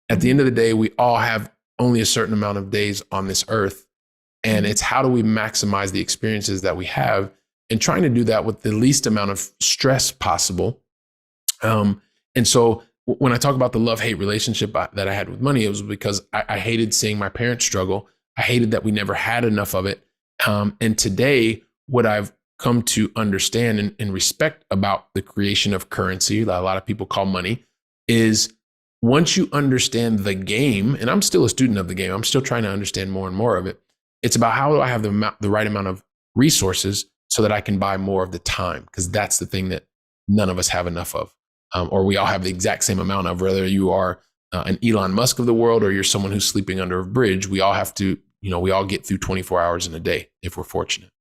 At the end of the day, we all have only a certain amount of days on this earth. And it's how do we maximize the experiences that we have and trying to do that with the least amount of stress possible. And so when I talk about the love-hate relationship that I had with money, it was because I hated seeing my parents struggle. I hated that we never had enough of it. And today, what I've come to understand and respect about the creation of currency, that a lot of people call money, is once you understand the game, and I'm still a student of the game, I'm still trying to understand more and more of it. It's about how do I have the right amount of resources so that I can buy more of the time, because that's the thing that none of us have enough of, or we all have the exact same amount of, whether you are an Elon Musk of the world or you're someone who's sleeping under a bridge. We all have to, we all get through 24 hours in a day if we're fortunate.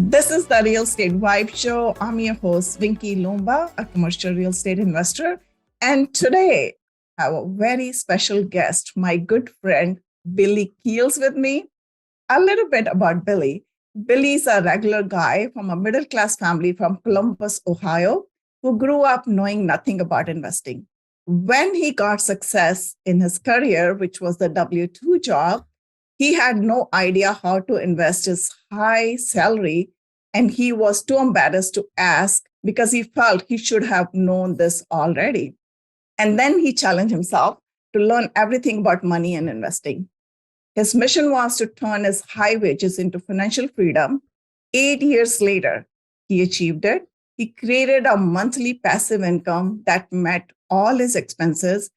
This is the Real Estate Vibe Show. I'm your host, Loomba, a commercial real estate investor. And today, I have a very special guest, my good friend, Billy Keels with me. A little bit about Billy. Billy's a regular guy from a middle-class family from Columbus, Ohio, who grew up knowing nothing about investing. When he got success in his career, which was the W-2 job, he had no idea how to invest his high salary, and he was too embarrassed to ask because he felt he should have known this already. And then he challenged himself to learn everything about money and investing. His mission was to turn his high wages into financial freedom. 8 years later, he achieved it. He created a monthly passive income that met all his expenses.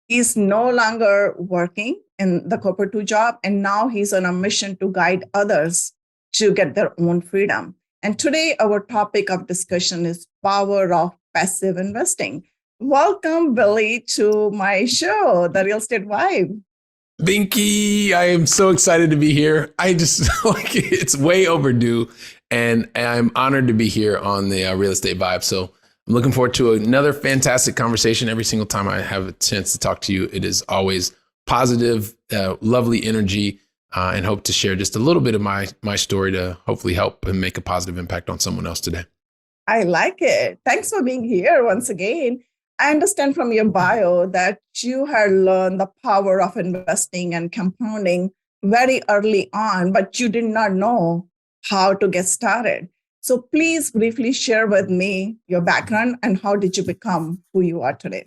He's no longer working in the corporate 2 job, and now he's on a mission to guide others to get their own freedom. And today, our topic of discussion is power of passive investing. Welcome, Billy, to my show, The Real Estate Vibe. Binky, I am so excited to be here. I just it's way overdue, and I'm honored to be here on the Real Estate Vibe. So I'm looking forward to another fantastic conversation. Every single time I have a chance to talk to you, it is always positive, lovely energy, and hope to share just a little bit of my story to hopefully help and make a positive impact on someone else today. I like it. Thanks for being here once again. I understand from your bio that you had learned the power of investing and compounding very early on, but you did not know how to get started. So please briefly share with me your background and how did you become who you are today?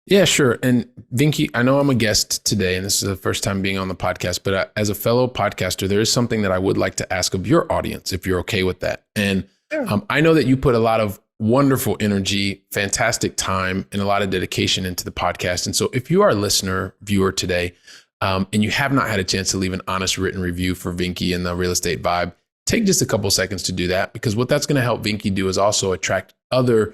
Yeah, sure. And Vinky, I know I'm a guest today, and this is the first time being on the podcast, but as a fellow podcaster, there is something that I would like to ask of your audience, if you're okay with that. And sure. I know that you put a lot of wonderful energy, fantastic time, and a lot of dedication into the podcast. And so if you are a listener, viewer today, and you have not had a chance to leave an honest written review for Vinky and the Real Estate Vibe, take just a couple seconds to do that, because what that's going to help Vinky do is also attract other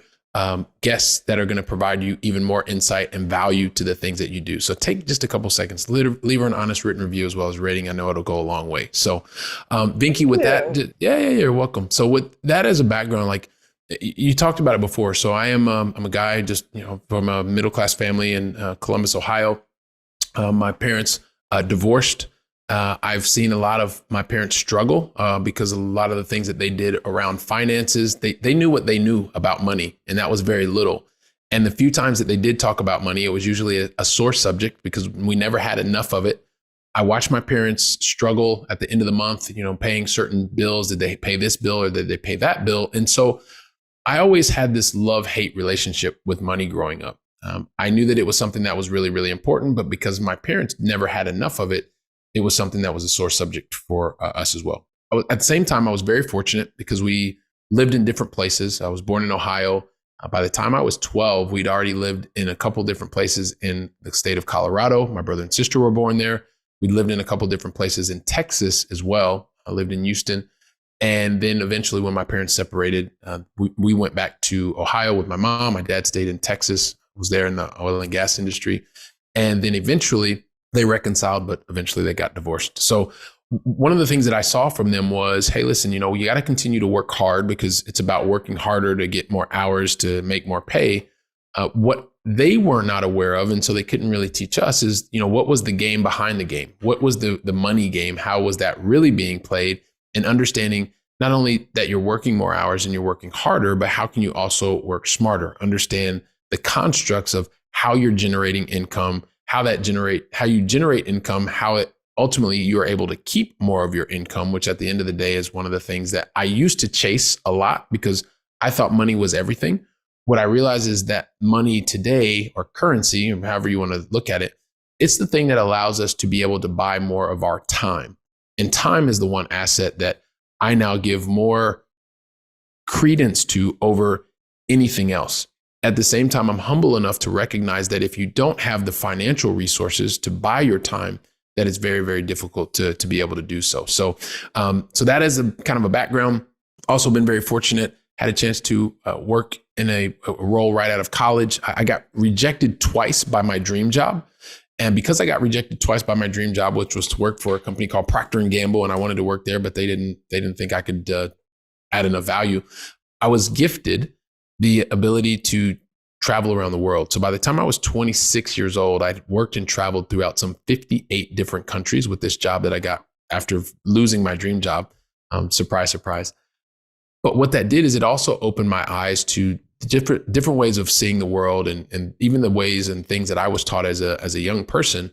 guests that are going to provide you even more insight and value to the things that you do. So take just a couple seconds, leave her an honest written review as well as rating. I know it'll go a long way. So Vinky, with that, you're welcome. So with that as a background, like you talked about it before. So I'm a guy just, from a middle-class family in Columbus, Ohio. My parents divorced. I've seen a lot of my parents struggle because a lot of the things that they did around finances, they knew what they knew about money, and that was very little. And the few times that they did talk about money, it was usually a sore subject because we never had enough of it. I watched my parents struggle at the end of the month, paying certain bills. Did they pay this bill or did they pay that bill? And so I always had this love-hate relationship with money growing up. I knew that it was something that was really, really important, but because my parents never had enough of it, it was something that was a sore subject for us as well. At the same time, I was very fortunate because we lived in different places. I was born in Ohio. By the time I was 12, we'd already lived in a couple different places in the state of Colorado. My brother and sister were born there. We lived in a couple different places in Texas as well. I lived in Houston. And then eventually when my parents separated, we went back to Ohio with my mom. My dad stayed in Texas, was there in the oil and gas industry. And then eventually They reconciled, but eventually they got divorced. So one of the things that I saw from them was, hey, listen, you got to continue to work hard because it's about working harder to get more hours to make more pay. What they were not aware of, and so they couldn't really teach us, is, what was the game behind the game? What was the money game? How was that really being played? And understanding not only that you're working more hours and you're working harder, but how can you also work smarter? Understand the constructs of how you're generating income, how you generate income, how it ultimately you are able to keep more of your income, which at the end of the day is one of the things that I used to chase a lot because I thought money was everything. What I realize is that money today, or currency, or however you want to look at it, it's the thing that allows us to be able to buy more of our time. And time is the one asset that I now give more credence to over anything else. At the same time, I'm humble enough to recognize that if you don't have the financial resources to buy your time, that it's very, very difficult to be able to do so. So that is a kind of a background. Also been very fortunate, had a chance to work in a role right out of college. I got rejected twice by my dream job. And because I got rejected twice by my dream job, which was to work for a company called Procter & Gamble, and I wanted to work there, but they didn't think I could add enough value, I was gifted the ability to travel around the world. So by the time I was 26 years old, I'd worked and traveled throughout some 58 different countries with this job that I got after losing my dream job. Surprise, surprise. But what that did is it also opened my eyes to different ways of seeing the world, and even the ways and things that I was taught as a young person.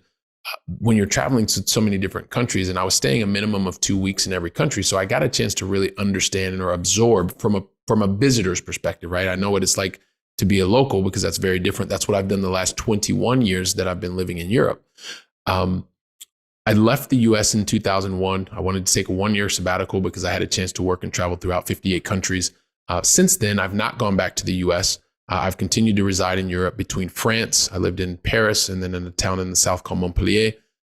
When you're traveling to so many different countries, and I was staying a minimum of 2 weeks in every country, so I got a chance to really understand or absorb from a visitor's perspective, right? I know what it's like to be a local because that's very different. That's what I've done the last 21 years that I've been living in Europe. I left the US in 2001. I wanted to take a 1-year sabbatical because I had a chance to work and travel throughout 58 countries. Since then, I've not gone back to the US. I've continued to reside in Europe between France. I lived in Paris and then in a town in the south called Montpellier.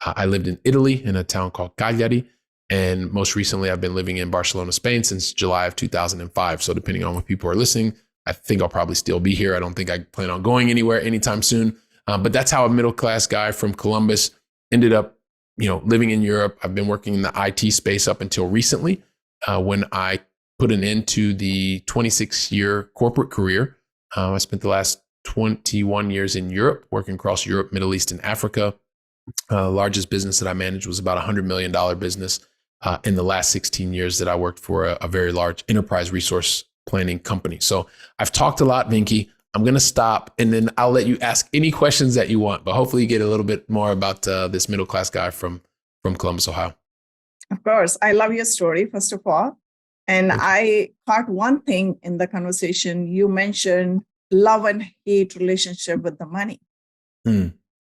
I lived in Italy in a town called Cagliari. And most recently, I've been living in Barcelona, Spain since July of 2005. So depending on when people are listening, I think I'll probably still be here. I don't think I plan on going anywhere anytime soon. But that's how a middle-class guy from Columbus ended up, living in Europe. I've been working in the IT space up until recently, when I put an end to the 26-year corporate career. I spent the last 21 years in Europe, working across Europe, Middle East, and Africa. Largest business that I managed was about $100 million business. In the last 16 years that I worked for a very large enterprise resource planning company. So I've talked a lot, Vinky. I'm going to stop, and then I'll let you ask any questions that you want, but hopefully you get a little bit more about this middle-class guy from Columbus, Ohio. Of course. I love your story, first of all. And I caught one thing in the conversation. You mentioned love and hate relationship with the money.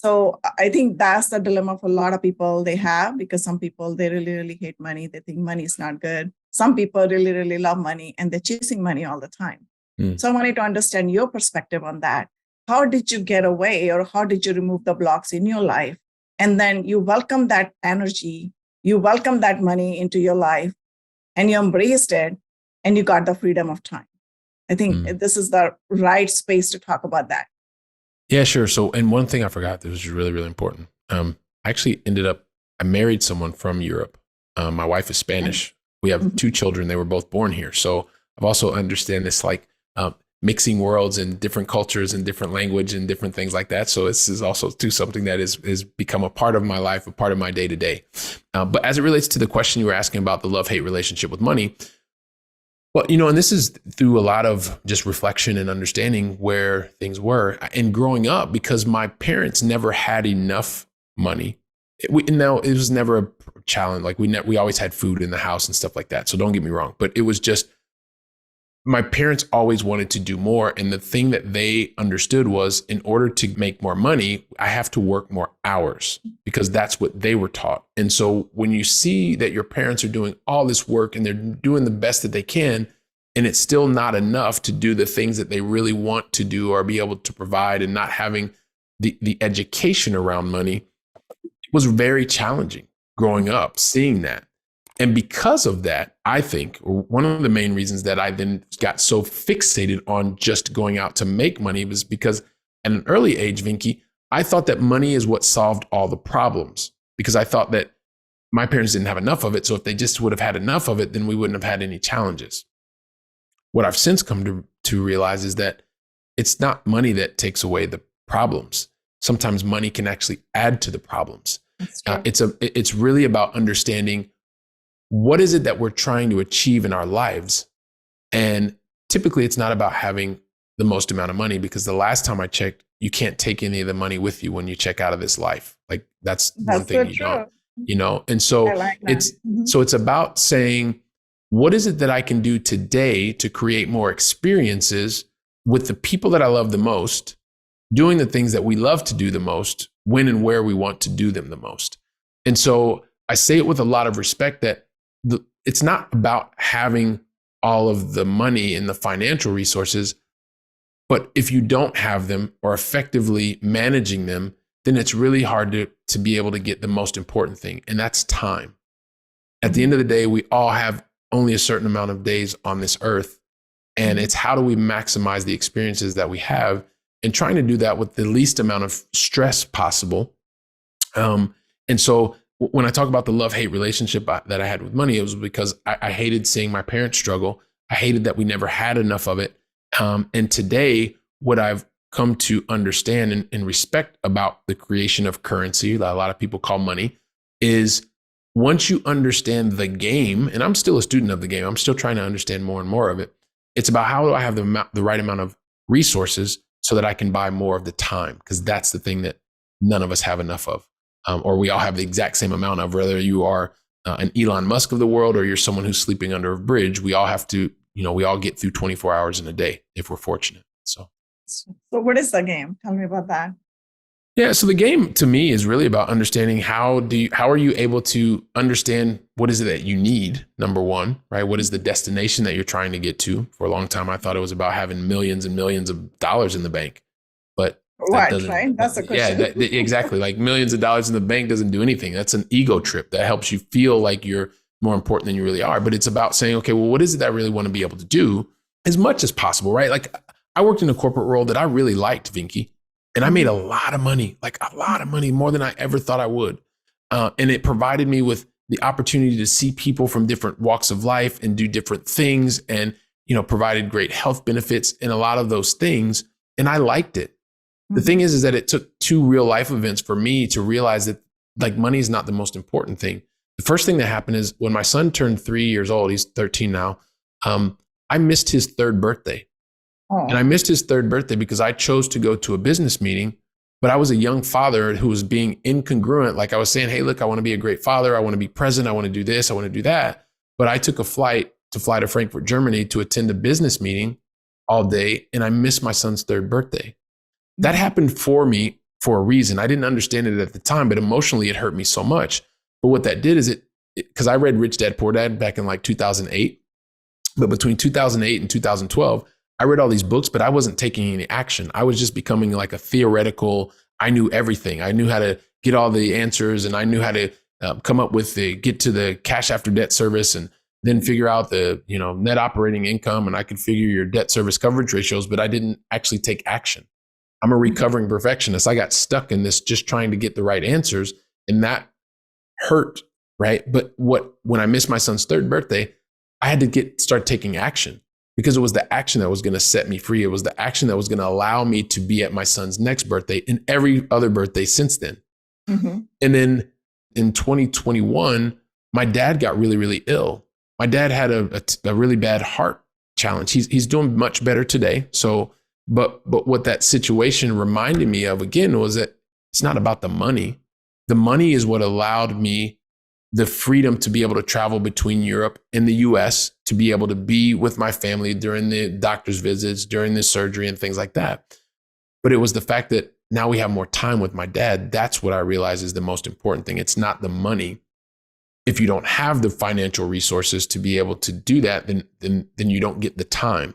So I think that's the dilemma for a lot of people they have, because some people, they really, really hate money. They think money is not good. Some people really, really love money and they're chasing money all the time. So I wanted to understand your perspective on that. How did you get away, or how did you remove the blocks in your life? And then you welcome that energy, you welcome that money into your life, and you embraced it, and you got the freedom of time. I think this is the right space to talk about that. Yeah, sure. So, and one thing I forgot that was really, really important. I actually I married someone from Europe. My wife is Spanish. We have 2 children. They were both born here. So I've also understand this mixing worlds and different cultures and different language and different things like that. So this is also something that is become a part of my life, a part of my day to day. But as it relates to the question you were asking about the love-hate relationship with money, well, and this is through a lot of just reflection and understanding where things were. And growing up, because my parents never had enough money, it was never a challenge. Like we always had food in the house and stuff like that. So don't get me wrong, but it was just, my parents always wanted to do more. And the thing that they understood was, in order to make more money, I have to work more hours, because that's what they were taught. And so when you see that your parents are doing all this work and they're doing the best that they can, and it's still not enough to do the things that they really want to do or be able to provide, and not having the education around money, it was very challenging growing up, seeing that. And because of that, I think one of the main reasons that I then got so fixated on just going out to make money was because at an early age, Vinky, I thought that money is what solved all the problems because I thought that my parents didn't have enough of it. So if they just would have had enough of it, then we wouldn't have had any challenges. What I've since come to realize is that it's not money that takes away the problems. Sometimes money can actually add to the problems. It's really about understanding what is it that we're trying to achieve in our lives. And typically it's not about having the most amount of money, because the last time I checked, you can't take any of the money with you when you check out of this life. Like that's one thing you don't, And so it's about saying, what is it that I can do today to create more experiences with the people that I love the most, doing the things that we love to do the most, when and where we want to do them the most. And so I say it with a lot of respect that it's not about having all of the money and the financial resources, but if you don't have them or effectively managing them, then it's really hard to be able to get the most important thing, and that's time. At the end of the day, we all have only a certain amount of days on this earth, and it's how do we maximize the experiences that we have, and trying to do that with the least amount of stress possible. And so when I talk about the love-hate relationship that I had with money, it was because I hated seeing my parents struggle. I hated that we never had enough of it. And today, what I've come to understand and respect about the creation of currency, that a lot of people call money, is once you understand the game, and I'm still a student of the game, I'm still trying to understand more and more of it. It's about how do I have the right amount of resources so that I can buy more of the time, because that's the thing that none of us have enough of, or we all have the exact same amount of, whether you are an Elon Musk of the world or you're someone who's sleeping under a bridge. We all have to, we all get through 24 hours in a day if we're fortunate. So what is the game? Tell me about that. Yeah. So the game to me is really about understanding how are you able to understand what is it that you need, number one, right? What is the destination that you're trying to get to? For a long time, I thought it was about having millions and millions of dollars in the bank, but right? That's a question. Yeah, exactly. Like millions of dollars in the bank doesn't do anything. That's an ego trip that helps you feel like you're more important than you really are. But it's about saying, okay, well, what is it that I really want to be able to do as much as possible, right? Like I worked in a corporate world that I really liked, Vinky. And I made a lot of money, more than I ever thought I would. And it provided me with the opportunity to see people from different walks of life and do different things, and, provided great health benefits and a lot of those things. And I liked it. The thing is that it took two real life events for me to realize that like money is not the most important thing. The first thing that happened is when my son turned 3 years old, he's 13 now. I missed his third birthday. And I missed his third birthday because I chose to go to a business meeting, but I was a young father who was being incongruent. Like I was saying, hey, look, I want to be a great father. I want to be present. I want to do this. I want to do that. But I took a flight to fly to Frankfurt, Germany to attend a business meeting all day. And I missed my son's third birthday. That happened for me for a reason. I didn't understand it at the time, but emotionally it hurt me so much. But what that did is because I read Rich Dad, Poor Dad back in like 2008, but between 2008 and 2012, I read all these books, but I wasn't taking any action. I was just becoming like a theoretical, I knew everything. I knew how to get all the answers, and I knew how to come up with get to the cash after debt service, and then figure out the, net operating income. And I could figure your debt service coverage ratios, but I didn't actually take action. I'm a recovering perfectionist. I got stuck in this just trying to get the right answers, and that hurt, right? But when I missed my son's third birthday, I had to start taking action. Because it was the action that was going to set me free. It was the action that was going to allow me to be at my son's next birthday and every other birthday since then. And then in 2021, my dad got really, really ill. My dad had a really bad heart challenge. He's doing much better today. So, but what that situation reminded me of again was that it's not about the money. The money is what allowed me the freedom to be able to travel between Europe and the US, to be able to be with my family during the doctor's visits, during the surgery and things like that. But it was the fact that now we have more time with my dad. That's what I realize is the most important thing. It's not the money. If you don't have the financial resources to be able to do that, then you don't get the time,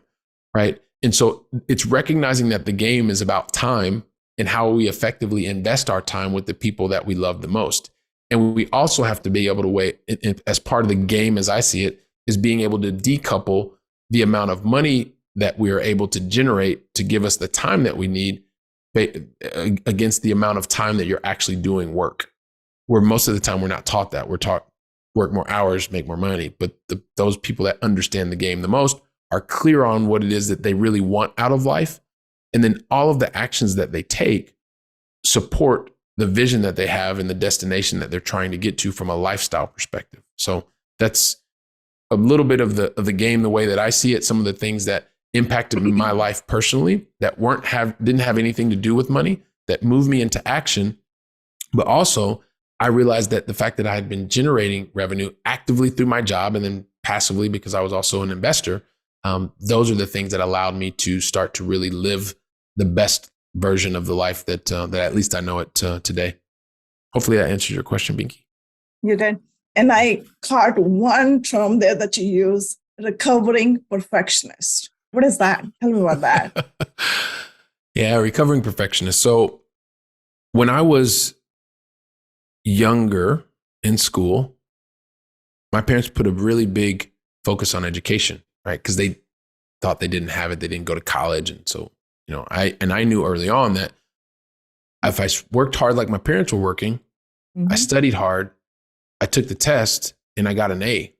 right? And so it's recognizing that the game is about time and how we effectively invest our time with the people that we love the most. And we also have to be able to weigh, as part of the game, as I see it, is being able to decouple the amount of money that we are able to generate to give us the time that we need against the amount of time that you're actually doing work. Where most of the time we're not taught that. We're taught work more hours, make more money. But those people that understand the game the most are clear on what it is that they really want out of life. And then all of the actions that they take support the vision that they have and the destination that they're trying to get to from a lifestyle perspective. So that's a little bit of the game, the way that I see it. Some of the things that impacted my life personally that didn't have anything to do with money, that moved me into action. But also, I realized that the fact that I had been generating revenue actively through my job and then passively because I was also an investor, those are the things that allowed me to start to really live the best version of the life that at least I know it today. Hopefully that answers your question, Binky. You did. And I caught one term there that you use, recovering perfectionist. What is that? Tell me about that. Yeah, recovering perfectionist. So when I was younger in school, my parents put a really big focus on education, right? Because they thought they didn't have it. They didn't go to college. And so, I knew early on that if I worked hard like my parents were working, I studied hard, I took the test and I got an A,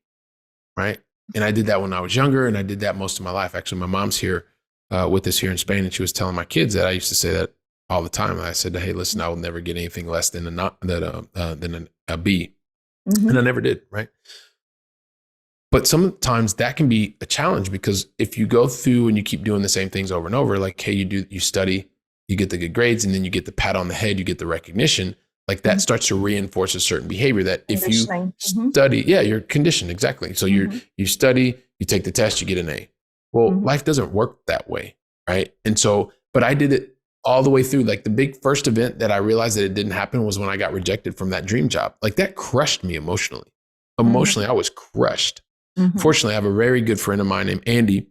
right? And I did that when I was younger, and I did that most of my life. Actually, my mom's here with us here in Spain, and she was telling my kids that I used to say that all the time. And I said, hey, listen, I will never get anything less than a B. And I never did, right? But sometimes that can be a challenge, because if you go through and you keep doing the same things over and over, like, hey, you study, you get the good grades, and then you get the pat on the head, you get the recognition, like that starts to reinforce a certain behavior that if you study, you're conditioned. Exactly. So you study, you take the test, you get an A. Well, life doesn't work that way, right? And so, but I did it all the way through. Like the big first event that I realized that it didn't happen was when I got rejected from that dream job. Like that crushed me emotionally. Emotionally, I was crushed. Fortunately, I have a very good friend of mine named Andy.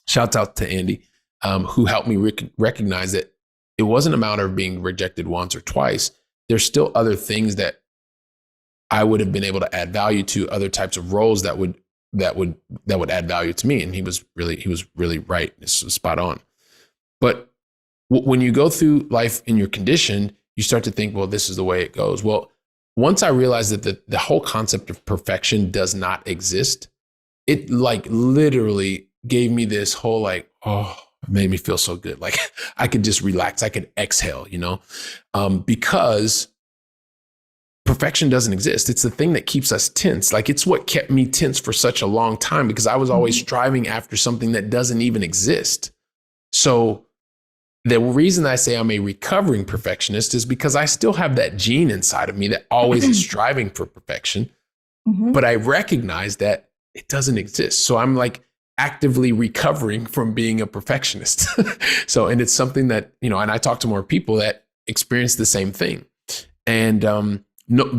Shouts out to Andy, who helped me recognize that it wasn't a matter of being rejected once or twice. There's still other things that I would have been able to add value to, other types of roles that would add value to me. And he was really right. This was spot on. But when you go through life and you're conditioned, you start to think, well, this is the way it goes. Well, once I realized that the whole concept of perfection does not exist, it like literally gave me this whole it made me feel so good. Like I could just relax. I could exhale, because perfection doesn't exist. It's the thing that keeps us tense. Like it's what kept me tense for such a long time, because I was always striving after something that doesn't even exist. So the reason I say I'm a recovering perfectionist is because I still have that gene inside of me that always is striving for perfection. But I recognize that it doesn't exist. So I'm like actively recovering from being a perfectionist. And it's something that, and I talk to more people that experience the same thing. And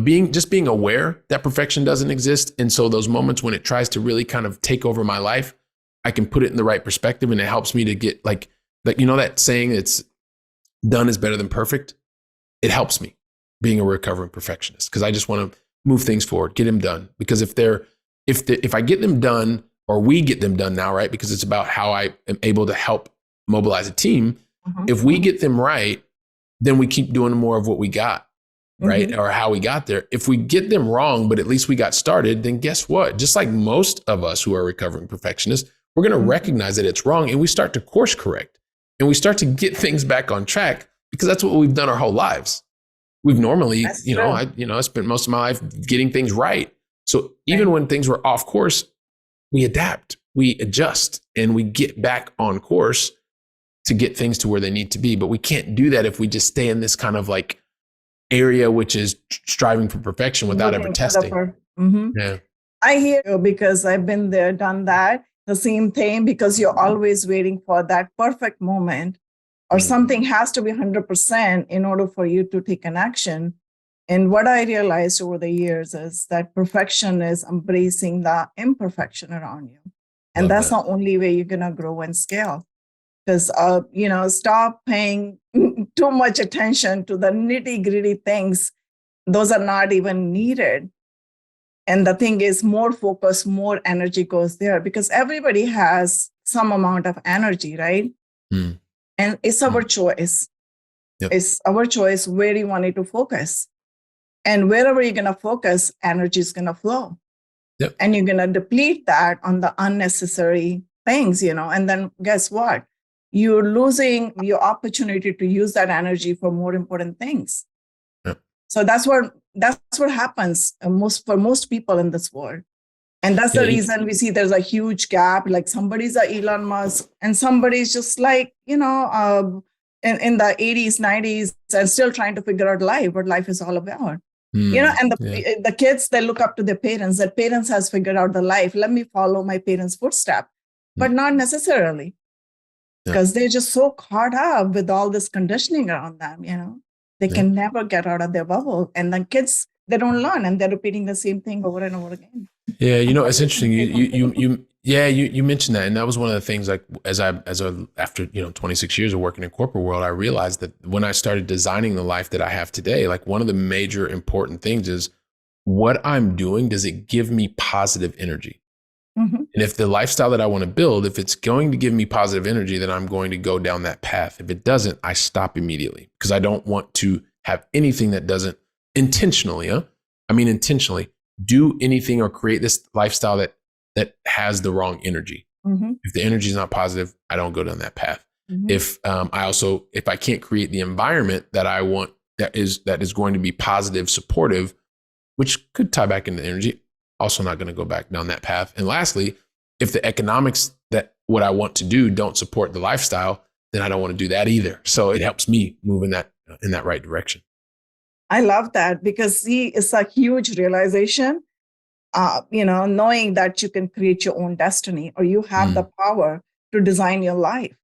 being aware that perfection doesn't exist. And so those moments when it tries to really kind of take over my life, I can put it in the right perspective, and it helps me to get like that saying, it's done is better than perfect. It helps me being a recovering perfectionist, because I just want to move things forward, get them done. Because if I get them done, or we get them done now, right? Because it's about how I am able to help mobilize a team. If we get them right, then we keep doing more of what we got, right? Or how we got there. If we get them wrong, but at least we got started, then guess what? Just like most of us who are recovering perfectionists, we're going to recognize that it's wrong, and we start to course correct, and we start to get things back on track, because that's what we've done our whole lives. We've normally, I spent most of my life getting things right. So even when things were off course, we adapt, we adjust, and we get back on course to get things to where they need to be. But we can't do that if we just stay in this kind of like area, which is striving for perfection without ever testing. Yeah. I hear you, because I've been there, done that, the same thing, because you're always waiting for that perfect moment, or something has to be 100% in order for you to take an action. And what I realized over the years is that perfection is embracing the imperfection around you. And that's the only way you're going to grow and scale. Because, stop paying too much attention to the nitty gritty things. Those are not even needed. And the thing is, more focus, more energy goes there, because everybody has some amount of energy, right? And it's our choice. Yep. It's our choice where you want it to focus. And wherever you're going to focus, energy is going to flow. Yep. And you're going to deplete that on the unnecessary things, and then guess what? You're losing your opportunity to use that energy for more important things. Yep. So that's what happens for most people in this world. And that's the reason we see there's a huge gap. Like somebody's a Elon Musk and somebody's just like, in the 80s, 90s and still trying to figure out what life is all about. And the kids, they look up to their parents. Their parents has figured out the life. Let me follow my parents' footsteps, but not necessarily, because they're just so caught up with all this conditioning around them. They can never get out of their bubble. And then kids, they don't learn, and they're repeating the same thing over and over again. Yeah, it's interesting. You mentioned that, and that was one of the things. Like after 26 years of working in corporate world, I realized that when I started designing the life that I have today, like one of the major important things is what I'm doing. Does it give me positive energy? Mm-hmm. And if the lifestyle that I want to build, if it's going to give me positive energy, then I'm going to go down that path. If it doesn't, I stop immediately, because I don't want to have anything that doesn't intentionally do anything or create this lifestyle that has the wrong energy. Mm-hmm. If the energy is not positive, I don't go down that path. Mm-hmm. If I can't create the environment that I want, that is going to be positive, supportive, which could tie back into energy, also not going to go back down that path. And lastly, if the economics that what I want to do don't support the lifestyle, then I don't want to do that either. So it helps me move in that right direction. I love that, because it's a huge realization, knowing that you can create your own destiny, or you have the power to design your life.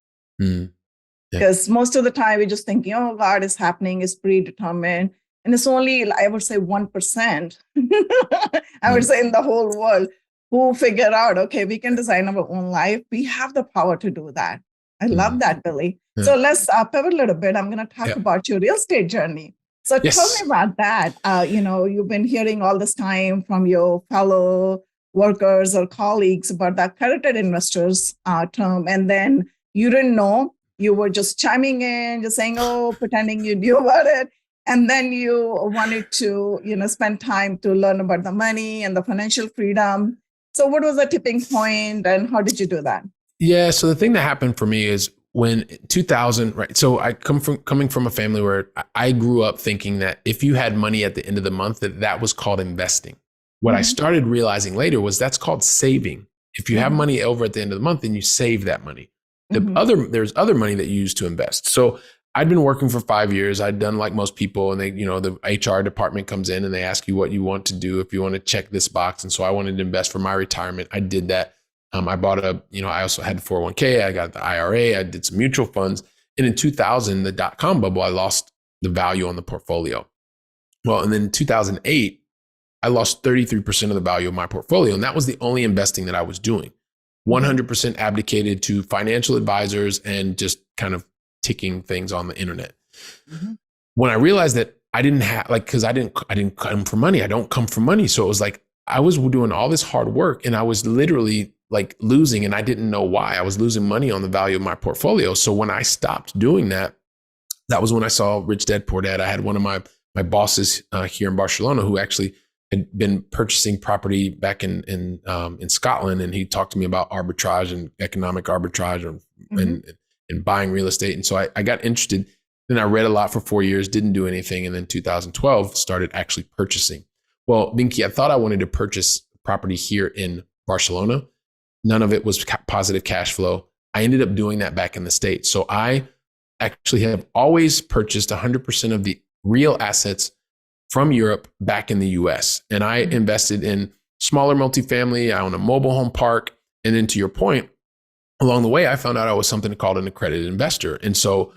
Because most of the time we're just thinking, oh, God is happening, is predetermined. And it's only, I would say 1%, I would say in the whole world, who figure out, okay, we can design our own life. We have the power to do that. I love that, Billy. So let's pivot a little bit. I'm going to talk about your real estate journey. So tell me about that. You've been hearing all this time from your fellow workers or colleagues about the accredited investors term. And then you didn't know, you were just chiming in, just saying, pretending you knew about it. And then you wanted to, spend time to learn about the money and the financial freedom. So what was the tipping point, and how did you do that? Yeah. So the thing that happened for me is when 2000, right? So I coming from a family where I grew up thinking that if you had money at the end of the month, that was called investing. What I started realizing later was that's called saving. If you have money over at the end of the month, then you save that money. There's other money that you use to invest. So I'd been working for 5 years. I'd done like most people, and the HR department comes in and they ask you what you want to do, if you want to check this box. And so I wanted to invest for my retirement. I did that. I bought I also had 401k. I got the IRA. I did some mutual funds. And in 2000, the dot-com bubble, I lost the value on the portfolio. Well, and then in 2008, I lost 33% of the value of my portfolio. And that was the only investing that I was doing. 100% abdicated to financial advisors and just kind of ticking things on the internet. When I realized that I didn't have, because I didn't come for money. I don't come for money. So it was like, I was doing all this hard work and I was literally like losing, and I didn't know why. I was losing money on the value of my portfolio. So when I stopped doing that, that was when I saw Rich Dad Poor Dad. I had one of my bosses here in Barcelona who actually had been purchasing property back in Scotland, and he talked to me about arbitrage and economic arbitrage and buying real estate. And so I got interested. Then I read a lot for 4 years, didn't do anything, and then 2012 started actually purchasing. Well, Binky, I thought I wanted to purchase property here in Barcelona. None of it was positive cash flow. I ended up doing that back in the States. So I actually have always purchased 100% of the real assets from Europe back in the US. And I invested in smaller multifamily. I own a mobile home park. And then to your point, along the way, I found out I was something called an accredited investor. And so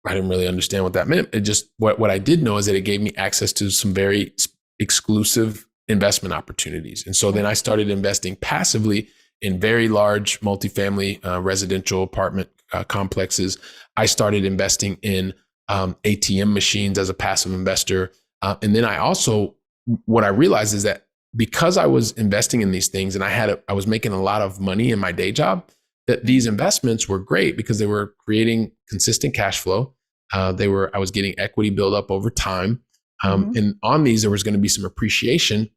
I didn't really understand what that meant. It just, what I did know is that it gave me access to some very exclusive investment opportunities. And so then I started investing passively in very large multifamily residential apartment complexes. I started investing in ATM machines as a passive investor. And then what I realized is that because I was investing in these things and I was making a lot of money in my day job, that these investments were great because they were creating consistent cash flow. I was getting equity build up over time. Mm-hmm. And on these, there was going to be some appreciation,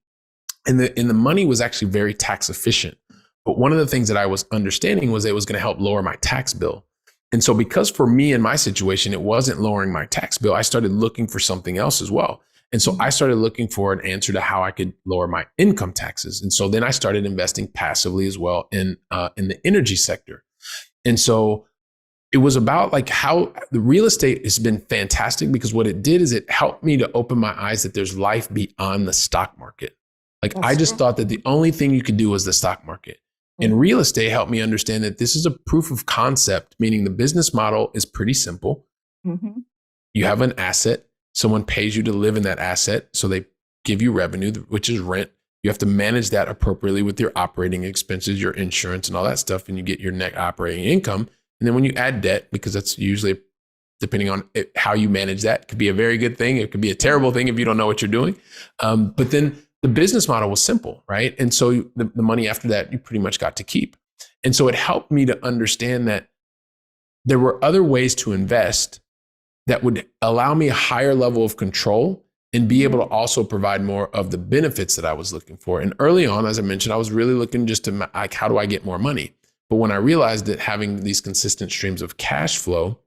and the money was actually very tax efficient. But one of the things that I was understanding was it was going to help lower my tax bill. And so because for me in my situation, it wasn't lowering my tax bill, I started looking for something else as well. And so I started looking for an answer to how I could lower my income taxes. And so then I started investing passively as well in the energy sector. And so it was about like how the real estate has been fantastic, because what it did is it helped me to open my eyes that there's life beyond the stock market. Like I just thought that the only thing you could do was the stock market. And real estate helped me understand that this is a proof of concept, meaning the business model is pretty simple. Mm-hmm. You have an asset. Someone pays you to live in that asset. So they give you revenue, which is rent. You have to manage that appropriately with your operating expenses, your insurance and all that stuff. And you get your net operating income. And then when you add debt, because that's usually, depending on how you manage that, it could be a very good thing. It could be a terrible thing if you don't know what you're doing. But then the business model was simple, right? And so the money after that, you pretty much got to keep. And so it helped me to understand that there were other ways to invest that would allow me a higher level of control and be able to also provide more of the benefits that I was looking for. And early on, as I mentioned, I was really looking just to like, how do I get more money? But when I realized that having these consistent streams of cash flow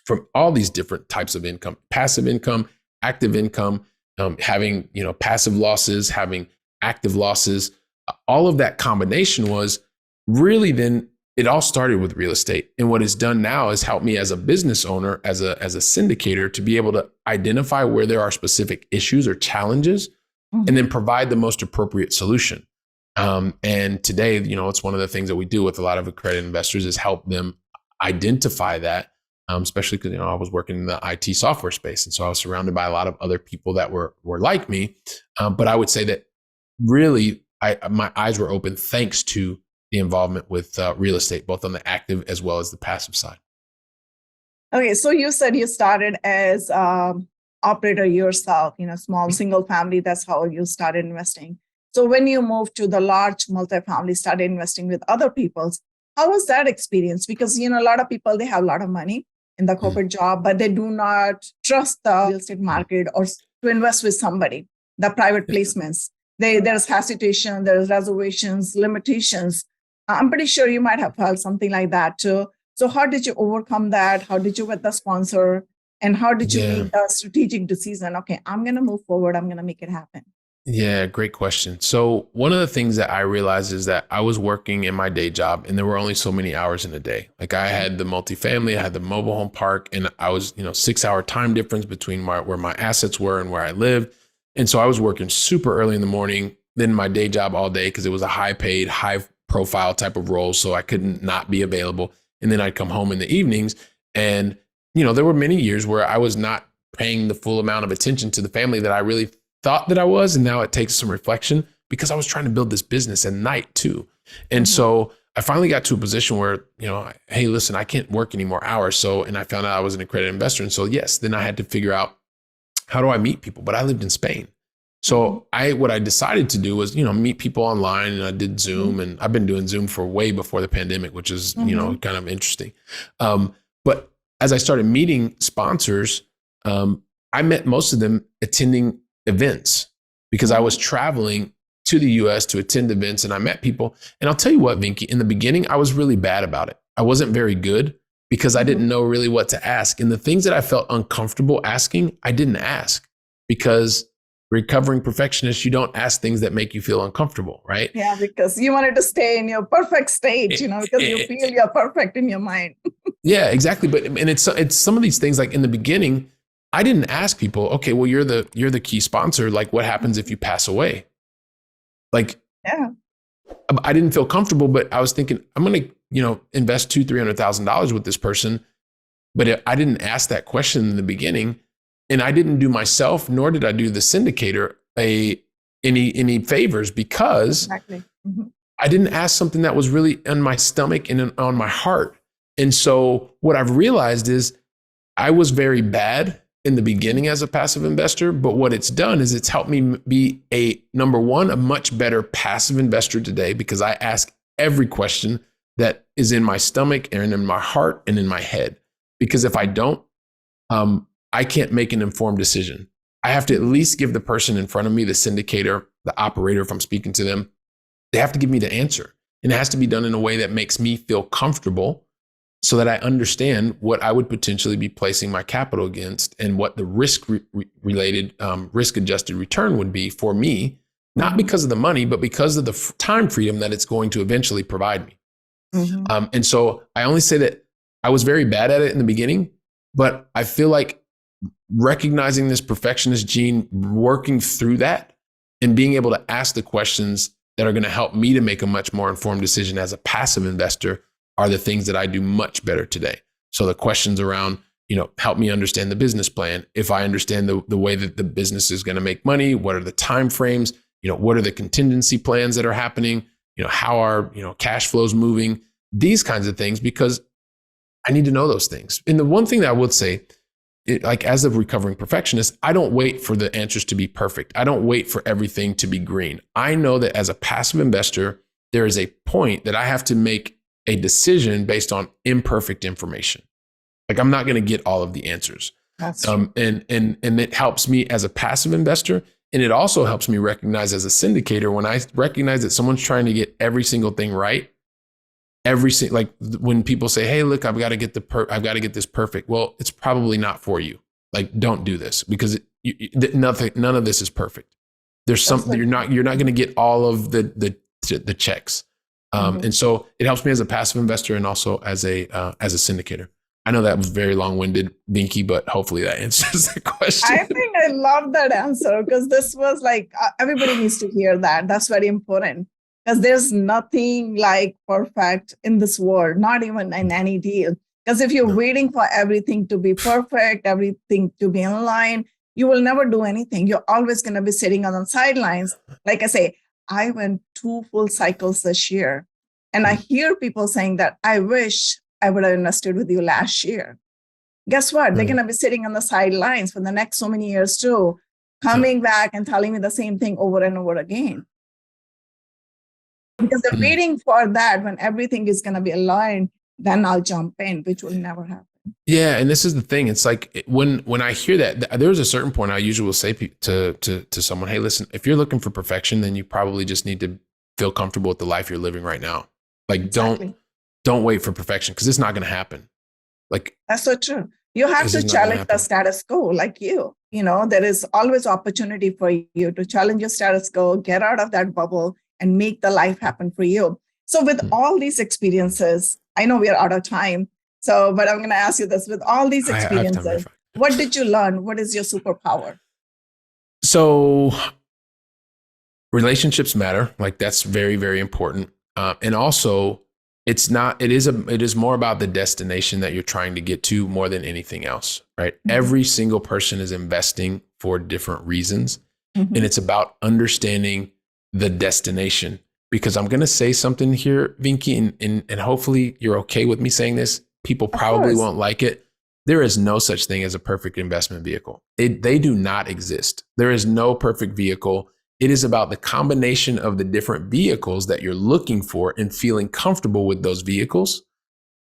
from all these different types of income, passive income, active income, having, passive losses, having active losses, all of that combination was really, then it all started with real estate. And what it's done now is help me as a business owner, as a syndicator, to be able to identify where there are specific issues or challenges, and then provide the most appropriate solution. And today, it's one of the things that we do with a lot of accredited investors is help them identify that. Especially because I was working in the IT software space, and so I was surrounded by a lot of other people that were like me. But I would say that really, my eyes were open thanks to the involvement with real estate, both on the active as well as the passive side. Okay, so you said you started as operator yourself, small single family. That's how you started investing. So when you moved to the large multifamily, started investing with other people's, how was that experience? Because a lot of people, they have a lot of money in the corporate job, but they do not trust the real estate market or to invest with somebody, the private placements. There's hesitation, there's reservations, limitations. I'm pretty sure you might have felt something like that too. So how did you overcome that? How did you get the sponsor? And how did you make the strategic decision? Okay, I'm going to move forward. I'm going to make it happen. Yeah, great question. So one of the things that I realized is that I was working in my day job and there were only so many hours in a day. Like I had the multifamily, I had the mobile home park, and I was, 6-hour time difference between where my assets were and where I lived. And so I was working super early in the morning, then my day job all day because it was a high paid, high profile type of role. So I couldn't not be available. And then I'd come home in the evenings. And, there were many years where I was not paying the full amount of attention to the family that I really thought that I was. And now it takes some reflection because I was trying to build this business at night too. And so I finally got to a position where, hey, listen, I can't work any more hours. And I found out I was an accredited investor. And so, yes, then I had to figure out, how do I meet people? But I lived in Spain. So what I decided to do was, meet people online, and I did Zoom, and I've been doing Zoom for way before the pandemic, which is, kind of interesting. But as I started meeting sponsors, I met most of them attending events because I was traveling to the US to attend events, and I met people. And I'll tell you what, Vinky, in the beginning, I was really bad about it. I wasn't very good because I didn't know really what to ask. And the things that I felt uncomfortable asking, I didn't ask, because recovering perfectionist, you don't ask things that make you feel uncomfortable, right? Yeah, because you wanted to stay in your perfect state, because you feel you're perfect in your mind. Yeah, exactly. But it's some of these things, like in the beginning, I didn't ask people, okay, well, you're the key sponsor. Like, what happens if you pass away? Like, yeah, I didn't feel comfortable, but I was thinking, I'm going to, invest $200,000-$300,000 with this person. But I didn't ask that question in the beginning, and I didn't do myself, nor did I do the syndicator any favors, because I didn't ask something that was really in my stomach and on my heart. And so what I've realized is I was very bad in the beginning as a passive investor, but what it's done is it's helped me be number one, a much better passive investor today, because I ask every question that is in my stomach and in my heart and in my head. Because if I don't, I can't make an informed decision. I have to at least give the person in front of me, the syndicator, the operator, if I'm speaking to them, they have to give me the answer. And it has to be done in a way that makes me feel comfortable so that I understand what I would potentially be placing my capital against and what the risk-related, risk-adjusted return would be for me, not because of the money, but because of the time freedom that it's going to eventually provide me. Mm-hmm. And so I only say that I was very bad at it in the beginning, but I feel like recognizing this perfectionist gene, working through that and being able to ask the questions that are going to help me to make a much more informed decision as a passive investor are the things that I do much better today. So the questions around, help me understand the business plan. If I understand the way that the business is going to make money, what are the time frames? What are the contingency plans that are happening? How are, cash flows moving? These kinds of things, because I need to know those things. And the one thing that I would say, as a recovering perfectionist, I don't wait for the answers to be perfect. I don't wait for everything to be green. I know that as a passive investor, there is a point that I have to make a decision based on imperfect information. Like I'm not going to get all of the answers. That's true. And it helps me as a passive investor. And it also helps me recognize as a syndicator, when I recognize that someone's trying to get every single thing right, like when people say, hey, look, I've got to get this perfect. Well, it's probably not for you. Like, don't do this because none of this is perfect. There's something you're not going to get all of the checks. And so it helps me as a passive investor and also as a syndicator. I know that was very long-winded, Vinky, but hopefully that answers the question. I think I love that answer because this was like, everybody needs to hear that. That's very important because there's nothing like perfect in this world, not even in any deal. Because if you're waiting for everything to be perfect, everything to be in line, you will never do anything. You're always going to be sitting on the sidelines. Like I say, I went 2 full cycles this year. And I hear people saying that I wish I would have invested with you last year. Guess what? They're going to be sitting on the sidelines for the next so many years too, coming back and telling me the same thing over and over again. Because they're waiting for that when everything is going to be aligned, then I'll jump in, which will never happen. Yeah. And this is the thing. It's like when I hear that, there's a certain point I usually will say to someone, hey, listen, if you're looking for perfection, then you probably just need to feel comfortable with the life you're living right now. Like, Exactly. don't wait for perfection because it's not going to happen. Like, that's so true. You have to challenge the status quo like you. There is always opportunity for you to challenge your status quo, get out of that bubble and make the life happen for you. So with all these experiences, I know we are out of time. So, but I'm going to ask you this, with all these experiences, what did you learn? What is your superpower? So relationships matter. Like that's very, very important. And also it is more about the destination that you're trying to get to more than anything else, right? Mm-hmm. Every single person is investing for different reasons. Mm-hmm. And it's about understanding the destination, because I'm going to say something here, Vinky, and hopefully you're okay with me saying this. People probably won't like it. There is no such thing as a perfect investment vehicle. They do not exist. There is no perfect vehicle. It is about the combination of the different vehicles that you're looking for and feeling comfortable with those vehicles,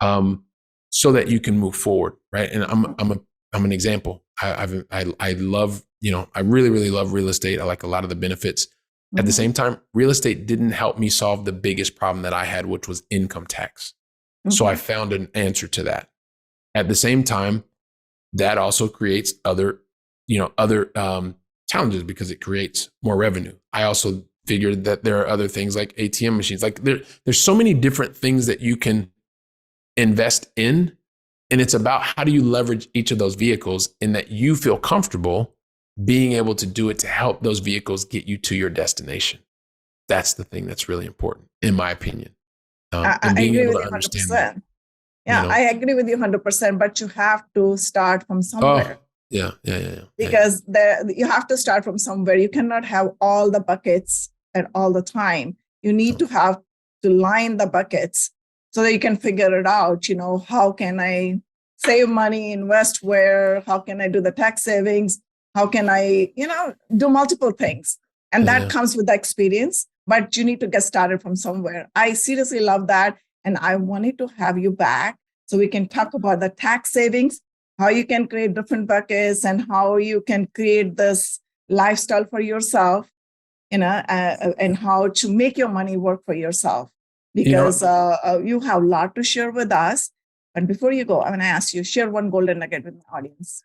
so that you can move forward, right? And I'm an example. I love, I really, really love real estate. I like a lot of the benefits. Mm-hmm. At the same time, real estate didn't help me solve the biggest problem that I had, which was income tax. Mm-hmm. So I found an answer to that. At the same time, that also creates other challenges because it creates more revenue. I also figured that there are other things like ATM machines. Like there's so many different things that you can invest in. And it's about how do you leverage each of those vehicles and that you feel comfortable being able to do it to help those vehicles get you to your destination. That's the thing that's really important, in my opinion. I agree with you 100%. Yeah, I agree with you 100%, but you have to start from somewhere. Yeah. Because you have to start from somewhere. You cannot have all the buckets at all the time. You need to have to line the buckets so that you can figure it out. How can I save money, invest where? How can I do the tax savings? How can I, do multiple things? And that comes with the experience, but you need to get started from somewhere. I seriously love that. And I wanted to have you back so we can talk about the tax savings, how you can create different buckets and how you can create this lifestyle for yourself, and how to make your money work for yourself. Because you have a lot to share with us. But before you go, I'm going to ask you, share one golden nugget with my audience.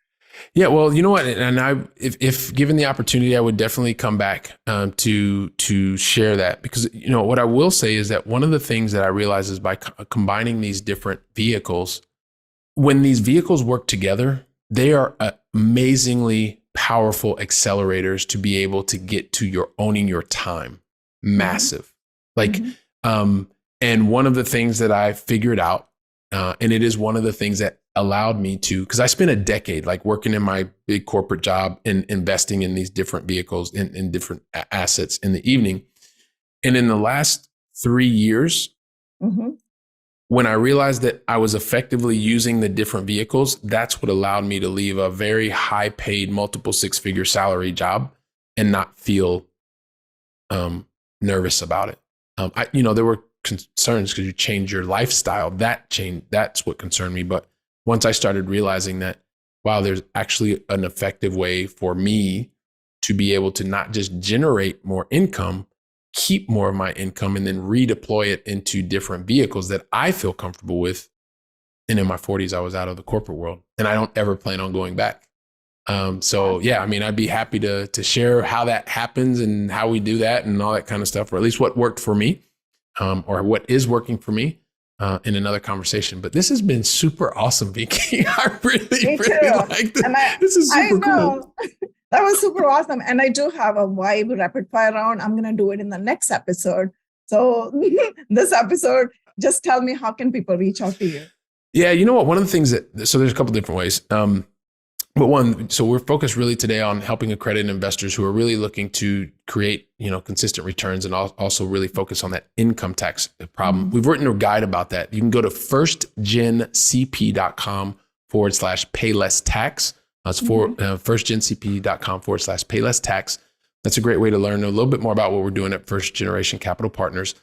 Yeah, well, you know what, and if given the opportunity, I would definitely come back to share that, because what I will say is that one of the things that I realize is by combining these different vehicles, when these vehicles work together, they are amazingly powerful accelerators to be able to get to your owning your time. Massive, and one of the things that I figured out, and it is one of the things that allowed me to, because I spent a decade like working in my big corporate job and investing in these different vehicles in different assets in the evening. And in the last 3 years, when I realized that I was effectively using the different vehicles, that's what allowed me to leave a very high paid, multiple 6-figure salary job and not feel nervous about it. There were concerns because you change your lifestyle. That's what concerned me. But once I started realizing that, wow, there's actually an effective way for me to be able to not just generate more income, keep more of my income, and then redeploy it into different vehicles that I feel comfortable with. And in my 40s, I was out of the corporate world, and I don't ever plan on going back. I'd be happy to share how that happens and how we do that and all that kind of stuff, or at least what worked for me, or what is working for me. In another conversation. But this has been super awesome, Vicky. I really like this. This is super cool. That was super awesome. And I do have a vibe rapid fire round. I'm going to do it in the next episode. So this episode, just tell me, how can people reach out to you? Yeah, you know what? One of the things so there's a couple different ways. But one, so we're focused really today on helping accredited investors who are really looking to create, consistent returns, and also really focus on that income tax problem. We've written a guide about that. You can go to firstgencp.com/pay less tax. That's firstgencp.com/pay less tax. That's a great way to learn a little bit more about what we're doing at First Generation Capital Partners.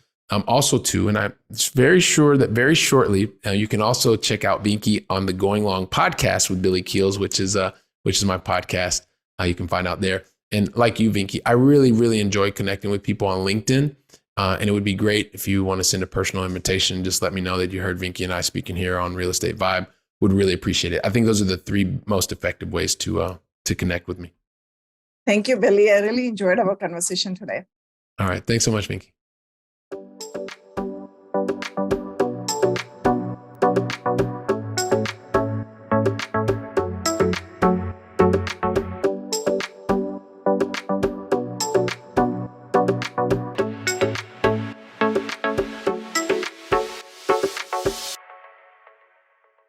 Also too, and I'm very sure that very shortly you can also check out Vinky on the Going Long podcast with Billy Keels, which is my podcast. You can find out there. And like you, Vinky, I really, really enjoy connecting with people on LinkedIn. And it would be great if you want to send a personal invitation. Just let me know that you heard Vinky and I speaking here on Real Estate Vibe. Would really appreciate it. I think those are the 3 most effective ways to connect with me. Thank you, Billy. I really enjoyed our conversation today. All right. Thanks so much, Vinky.